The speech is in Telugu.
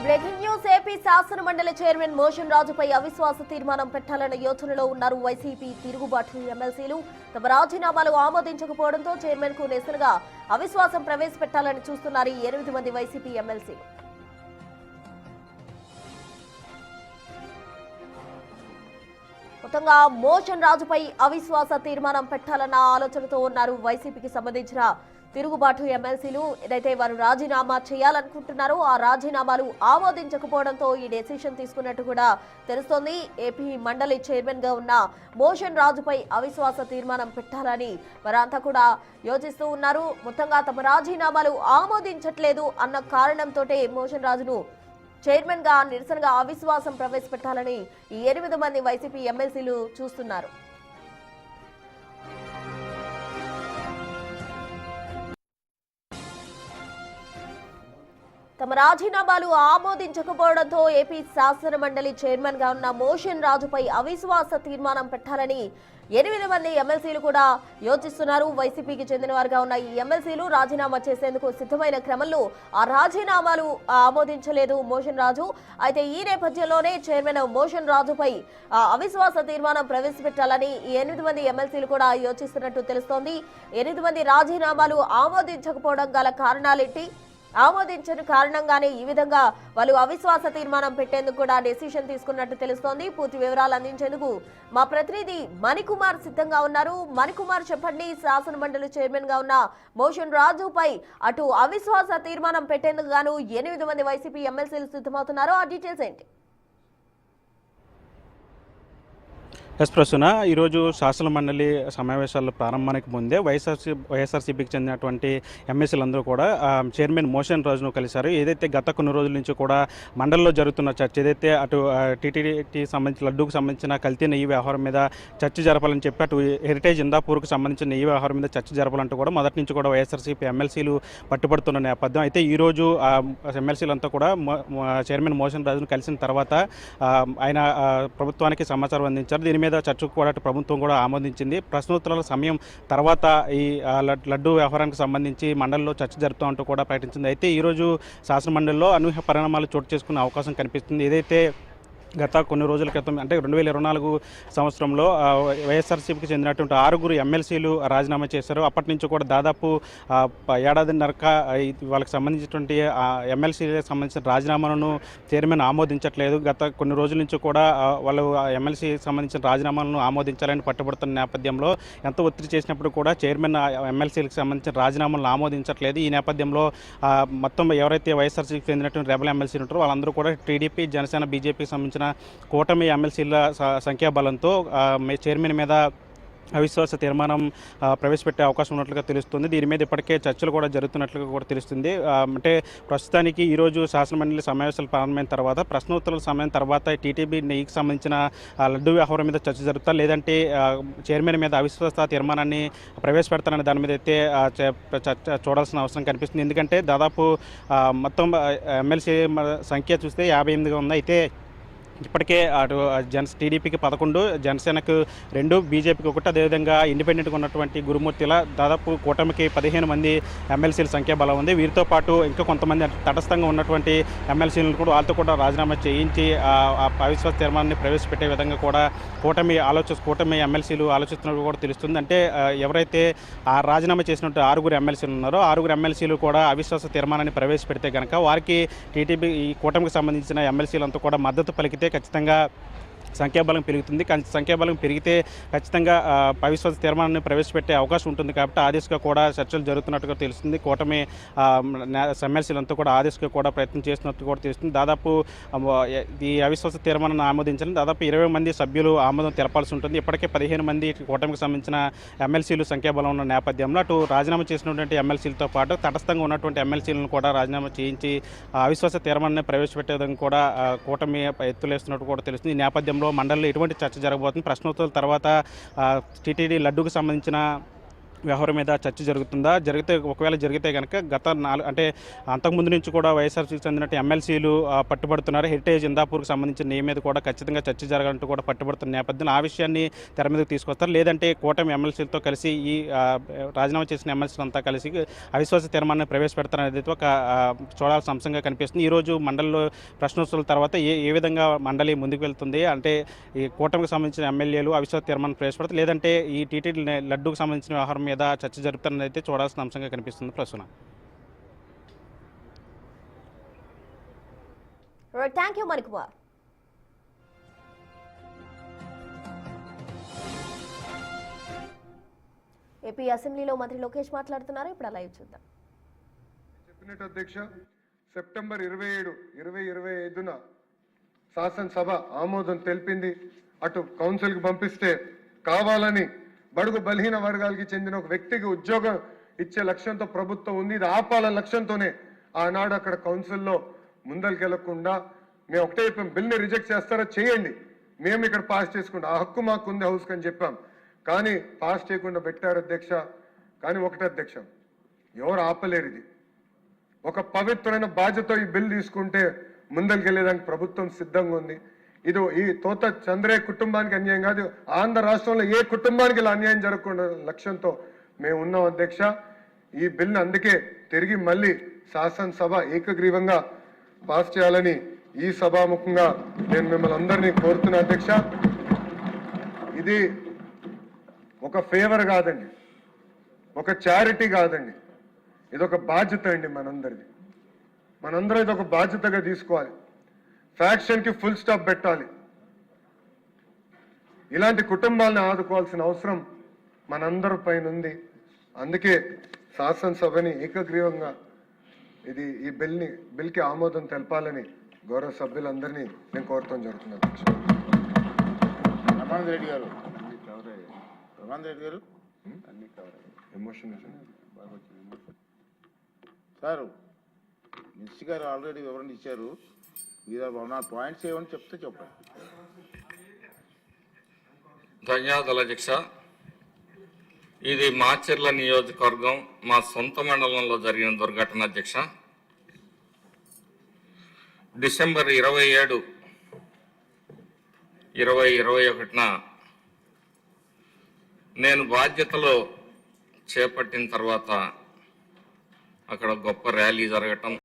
బ్రేకింగ్ న్యూస్ ఏపీ శాసన మండలి చైర్మన్ మోషన్ రాజుపై అవిశ్వాస తీర్మానం పెట్టాలన్న యోచనలో ఉన్నారు వైసీపీ తిరుగుబాటు ఎమ్మెల్సీలు. తమ రాజీనామాలు ఆమోదించకపోవడంతో చైర్మన్ కు నిరసనగా అవిశ్వాసం ప్రవేశపెట్టాలని చూస్తున్నారు ఈ 8 మంది వైసీపీ ఎమ్మెల్సీలు. మొత్తంగా మోషన్ రాజుపై అవిశ్వాస తీర్మానం పెట్టాలన్న ఆలోచనతో ఉన్నారు వైసీపీకి సంబంధించిన తిరుగుబాటు ఎమ్మెల్సీలు. ఏదైతే వారు రాజీనామా చేయాలనుకుంటున్నారో ఆ రాజీనామాలు ఆమోదించకపోవడంతో ఈ డెసిషన్ తీసుకున్నట్టు కూడా తెలుస్తోంది. ఏపీ మండలి చైర్మన్ గా ఉన్న మోషన్ రాజుపై అవిశ్వాస తీర్మానం పెట్టాలని వారంతా కూడా యోచిస్తూ ఉన్నారు. మొత్తంగా తమ రాజీనామాలు ఆమోదించట్లేదు అన్న కారణంతో మోషన్ రాజును చైర్మన్ గా నిరసనగా అవిశ్వాసం ప్రవేశపెట్టాలని ఈ 8 మంది వైసీపీ ఎమ్మెల్సీలు చూస్తున్నారు. తమ రాజీనామాలు ఆమోదించకపోవడంతో ఏపీ శాసన మండలి చైర్మన్ గా ఉన్న మోషన్ రాజుపై అవిశ్వాస తీర్మానం పెట్టాలని 8 మంది ఎమ్మెల్సీలు కూడా యోచిస్తున్నారు. వైసీపీకి చెందిన వారుగా ఉన్న ఈ ఎమ్మెల్సీలు రాజీనామా చేసేందుకు సిద్ధమైన క్రమంలో ఆ రాజీనామాలు ఆమోదించలేదు మోషన్ రాజు. అయితే ఈ నేపథ్యంలోనే చైర్మన్ మోషన్ రాజుపై అవిశ్వాస తీర్మానం ప్రవేశపెట్టాలని ఈ 8 మంది ఎమ్మెల్సీలు కూడా యోచిస్తున్నట్టు తెలుస్తోంది. 8 మంది రాజీనామాలు ఆమోదించకపోవడం గల కారణాలేంటి, ఆమోదించిన కారణంగానే ఈ విధంగా వాళ్ళు అవిశ్వాస తీర్మానం పెట్టేందుకు కూడా డెసిషన్ తీసుకున్నట్టు తెలుస్తోంది. పూర్తి వివరాలు అందించేందుకు మా ప్రతినిధి మణికుమార్ సిద్ధంగా ఉన్నారు. మణికుమార్, చెప్పండి, శాసన మండలి చైర్మన్ గా ఉన్న మోషన్ రాజుపై అటు అవిశ్వాస తీర్మానం పెట్టేందుకు గాను 8 మంది వైసీపీ ఎమ్మెల్సీలు సిద్ధమవుతున్నారు. ఆ డీటెయిల్స్ ఏంటి? ప్రస్తున ఈరోజు శాసన మండలి సమావేశాల ప్రారంభానికి ముందే వైఎస్ఆర్సీపీకి చెందినటువంటి ఎమ్మెల్సీలందరూ కూడా చైర్మన్ మోషన్ రాజును కలిశారు. ఏదైతే గత కొన్ని రోజుల నుంచి కూడా మండలిలో జరుగుతున్న చర్చ, ఏదైతే అటు టీటీడీకి సంబంధించిన లడ్డూకు సంబంధించిన కల్తీ నెయ్యి వ్యవహారం మీద చర్చ జరపాలని చెప్పి, అటు హెరిటేజ్ ఇందాపూర్కు సంబంధించిన నెయ్యి వ్యవహారం మీద చర్చ జరపాలంటూ కూడా మొదటి నుంచి కూడా వైఎస్ఆర్సీపీ ఎమ్మెల్సీలు పట్టుబడుతున్న నేపథ్యం. అయితే ఈరోజు ఎమ్మెల్సీలంతా కూడా చైర్మన్ మోషన్ రాజును కలిసిన తర్వాత ఆయన ప్రభుత్వానికి సమాచారం అందించారు. దీని మీద చర్చకు కూడా ప్రభుత్వం కూడా ఆమోదించింది. ప్రశ్నోత్తరాల సమయం తర్వాత ఈ లడ్డూ వ్యవహారానికి సంబంధించి మండలిలో చర్చ జరుపుతూ కూడా ప్రకటించింది. అయితే ఈరోజు శాసన మండలిలో అనూహ్య పరిణామాలు చోటు చేసుకునే అవకాశం కనిపిస్తుంది. ఏదైతే గత కొన్ని రోజుల క్రితం అంటే 2024 సంవత్సరంలో వైఎస్ఆర్సీపీకి చెందినటువంటి 6 ఎమ్మెల్సీలు రాజీనామా చేశారు. అప్పటి నుంచి కూడా దాదాపు ఏడాదిన్నరక వాళ్ళకి సంబంధించినటువంటి ఎమ్మెల్సీలకు సంబంధించిన రాజీనామాలను చైర్మన్ ఆమోదించట్లేదు. గత కొన్ని రోజుల నుంచి కూడా వాళ్ళు ఎమ్మెల్సీకి సంబంధించిన రాజీనామాలను ఆమోదించాలని పట్టుబడుతున్న నేపథ్యంలో ఎంత ఒత్తిడి చేసినప్పుడు కూడా చైర్మన్ ఎమ్మెల్సీలకు సంబంధించిన రాజీనామాలను ఆమోదించట్లేదు. ఈ నేపథ్యంలో మొత్తం ఎవరైతే వైఎస్ఆర్సీకి చెందినటువంటి రెబల్ ఎమ్మెల్సీలు ఉంటారో వాళ్ళందరూ కూడా టీడీపీ, జనసేన, బీజేపీకి సంబంధించిన కూటమి ఎమ్మెల్సీల సంఖ్యాబలంతో చైర్మన్ మీద అవిశ్వాస తీర్మానం ప్రవేశపెట్టే అవకాశం ఉన్నట్లుగా తెలుస్తుంది. దీని మీద ఇప్పటికే చర్చలు కూడా జరుగుతున్నట్లుగా కూడా తెలుస్తుంది. అంటే ప్రస్తుతానికి ఈరోజు శాసనమండలి సమావేశాలు ప్రారంభమైన తర్వాత ప్రశ్నోత్తరాల సమయం తర్వాత టీటీబీ నెయ్యికి సంబంధించిన లడ్డు వ్యవహారం మీద చర్చ జరుగుతా, లేదంటే చైర్మన్ మీద అవిశ్వాస తీర్మానాన్ని ప్రవేశపెడతారనే దాని మీద అయితే చర్చ చూడాల్సిన అవసరం కనిపిస్తుంది. ఎందుకంటే దాదాపు మొత్తం ఎమ్మెల్సీ సంఖ్య చూస్తే 58గా ఉంది. అయితే ఇప్పటికే అటు టీడీపీకి 11, జనసేనకు 2, బీజేపీకి 1, అదేవిధంగా ఇండిపెండెంట్గా ఉన్నటువంటి గురుమూర్తిల దాదాపు కూటమికి 15 మంది ఎమ్మెల్సీల సంఖ్య బలం ఉంది. వీరితో పాటు ఇంకా కొంతమంది తటస్థంగా ఉన్నటువంటి ఎమ్మెల్సీలను కూడా వాళ్ళతో కూడా రాజీనామా చేయించి అవిశ్వాస తీర్మానాన్ని ప్రవేశపెట్టే విధంగా కూడా కూటమి ఎమ్మెల్సీలు ఆలోచిస్తున్నట్టు కూడా తెలుస్తుంది. అంటే ఎవరైతే ఆ రాజీనామా చేసినట్టు 6 ఎమ్మెల్సీలు ఉన్నారో 6 ఎమ్మెల్సీలు కూడా అవిశ్వాస తీర్మానాన్ని ప్రవేశపెడితే కనుక వారికి టీటీపీ ఈ కూటమికి సంబంధించిన ఎమ్మెల్సీలంతా కూడా మద్దతు పలికితే ఖచ్చితంగా సంఖ్యాబలం పెరుగుతుంది. సంఖ్యాబలం పెరిగితే ఖచ్చితంగా అవిశ్వాస తీర్మానాన్ని ప్రవేశపెట్టే అవకాశం ఉంటుంది. కాబట్టి ఆ దిశగా కూడా చర్చలు జరుగుతున్నట్టుగా తెలుస్తుంది. కూటమి ఎమ్మెల్సీలంతా కూడా ఆ దిశగా కూడా ప్రయత్నం చేస్తున్నట్టు కూడా తెలుస్తుంది. దాదాపు ఈ అవిశ్వాస తీర్మానాన్ని ఆమోదించాలని దాదాపు 20 మంది సభ్యులు ఆమోదం తెలపాల్సి ఉంటుంది. ఇప్పటికే 15 మంది కూటమికి సంబంధించిన ఎమ్మెల్సీలు సంఖ్యాబలం ఉన్న నేపథ్యంలో అటు రాజీనామా చేసినటువంటి ఎమ్మెల్సీలతో పాటు తటస్థంగా ఉన్నటువంటి ఎమ్మెల్సీలను కూడా రాజీనామా చేయించి అవిశ్వాస తీర్మానాన్ని ప్రవేశపెట్టే విధంగా కూడా కూటమి ఎత్తులేస్తున్నట్టు కూడా తెలుస్తుంది. ఈ నేపథ్యంలో మండలిలో ఎటువంటి చర్చ జరగబోతుంది, ప్రశ్నోత్తరాల తర్వాత టీటీడీ లడ్డూకు సంబంధించిన వ్యవహారం మీద చర్చ జరుగుతుందా, ఒకవేళ జరిగితే కనుక అంటే అంతకుముందు నుంచి కూడా వైఎస్ఆర్సీకి చెందినట్టు ఎమ్మెల్సీలు పట్టుబడుతున్నారు. హెరిటేజ్ ఇందాపూర్కి సంబంధించిన నేమ్ మీద కూడా ఖచ్చితంగా చర్చ జరగాలంటూ కూడా పట్టుబడుతున్న నేపథ్యంలో ఆ విషయాన్ని తెర మీదకి తీసుకొస్తారు. లేదంటే కూటమి ఎమ్మెల్సీలతో కలిసి ఈ రాజీనామా చేసిన ఎమ్మెల్సీలు అంతా కలిసి అవిశ్వాస తీర్మానాన్ని ప్రవేశపెడతారనేది ఒక చూడాల్సిన అంశంగా కనిపిస్తుంది. ఈరోజు మండలిలో ప్రశ్నోత్తరాల తర్వాత ఏ విధంగా మండలి ముందుకు వెళ్తుంది, అంటే ఈ కూటమికి సంబంధించిన ఎమ్మెల్యేలు అవిశ్వాస తీర్మానం ప్రవేశపెడతారు, లేదంటే ఈ టీటీడీ లడ్డూకు సంబంధించిన వ్యవహారం మీద చర్చ జరుపుతారని అయితే చూడాల్సిన అంశంగా కనిపిస్తుంది ప్రస్తుతం. Thank you Manikumar. ఏపీ అసెంబ్లీలో మంత్రి లోకేష్ మాట్లాడుతున్నారు. ఇప్పుడు లైవ్ చూద్దాం. చెప్పినట్టు అధ్యక్ష, సెప్టెంబర్ 27, 2025న శాసనసభ ఆమోదం తెలిపింది. అటు కౌన్సిల్కి పంపిస్తే కావాలని బడుగు బలహీన వర్గాలకి చెందిన ఒక వ్యక్తికి ఉద్యోగం ఇచ్చే లక్ష్యంతో ప్రభుత్వం ఉంది. ఇది ఆపాల లక్ష్యంతోనే ఆనాడు అక్కడ కౌన్సిల్లో ముందరికెళ్లకుండా మేము ఒకటే చెప్పాం, బిల్ని రిజెక్ట్ చేస్తారా చేయండి, మేము ఇక్కడ పాస్ చేసుకుంటాం, ఆ హక్కు మాకు ఉంది హౌస్కి అని చెప్పాం. కానీ పాస్ చేయకుండా పెట్టారు అధ్యక్ష. కానీ ఒకటే అధ్యక్ష, ఎవరు ఆపలేరు. ఇది ఒక పవిత్రమైన బాధ్యత. ఈ బిల్ తీసుకుంటే ముందరికెళ్ళేదానికి ప్రభుత్వం సిద్ధంగా ఉంది. ఇది ఈ తోత చంద్రే కుటుంబానికి అన్యాయం కాదు, ఆంధ్ర రాష్ట్రంలో ఏ కుటుంబానికి ఇలా అన్యాయం జరగకుండా లక్ష్యంతో మేము ఉన్నాం అధ్యక్ష. ఈ బిల్ని అందుకే తిరిగి మళ్ళీ శాసనసభ ఏకగ్రీవంగా పాస్ చేయాలని ఈ సభాముఖంగా నేను మిమ్మల్ని అందరినీ కోరుతున్నా అధ్యక్ష. ఇది ఒక ఫేవర్ కాదండి, ఒక చారిటీ కాదండి, ఇదొక బాధ్యత అండి మనందరిది. మనందరం ఇదొక బాధ్యతగా తీసుకోవాలి. ఫ్యాక్షన్కి ఫుల్ స్టాప్ పెట్టాలి. ఇలాంటి కుటుంబాలను ఆదుకోవాల్సిన అవసరం మనందరి పైన ఉంది. అందుకే శాసనసభని ఏకగ్రీవంగా ఈ బిల్కి ఆమోదం తెలపాలని గౌరవ సభ్యులందరినీ నేను కోరటం జరుగుతున్నాను. రమానంద రెడ్డి గారు ఎమోషన్ సార్, మినిస్టర్ గారు ఆల్రెడీ వివరణ ఇచ్చారు. మీరు నా పాయింట్స్ ఏమని చెప్తే చెప్పండి. ధన్యవాదాలు అధ్యక్ష. ఇది మాచర్ల నియోజకవర్గం మా సొంత మండలంలో జరిగిన దుర్ఘటన అధ్యక్ష. డిసెంబర్ 27, 2021న నేను బాధ్యతలో చేపట్టిన తర్వాత అక్కడ గొప్ప ర్యాలీ జరగటం,